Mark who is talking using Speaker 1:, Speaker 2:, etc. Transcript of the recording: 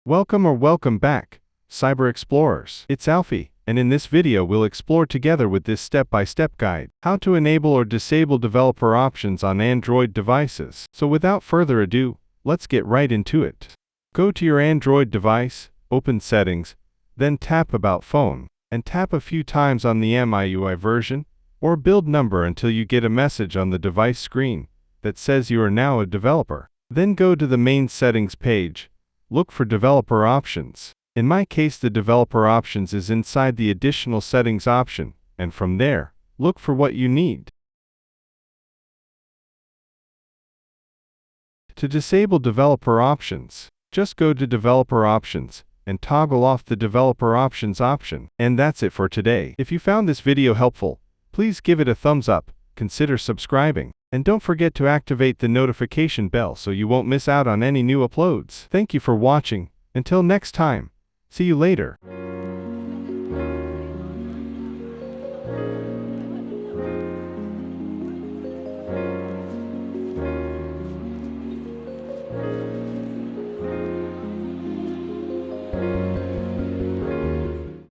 Speaker 1: Welcome back, Cyber Explorers. It's Alfie, and in this video we'll explore together with this step-by-step guide how to enable or disable developer options on Android devices. So without further ado, let's get right into it. Go to your Android device, open Settings, then tap About Phone, and tap a few times on the MIUI version or build number until you get a message on the device screen that says you are now a developer. Then go to the main settings page. Look for developer options. In my case, the developer options is inside the additional settings option, and from there, look for what you need. To disable developer options, just go to developer options and toggle off the developer options option. And that's it for today. If you found this video helpful, please give it a thumbs up, consider subscribing, and don't forget to activate the notification bell so you won't miss out on any new uploads. Thank you for watching. Until next time, see you later.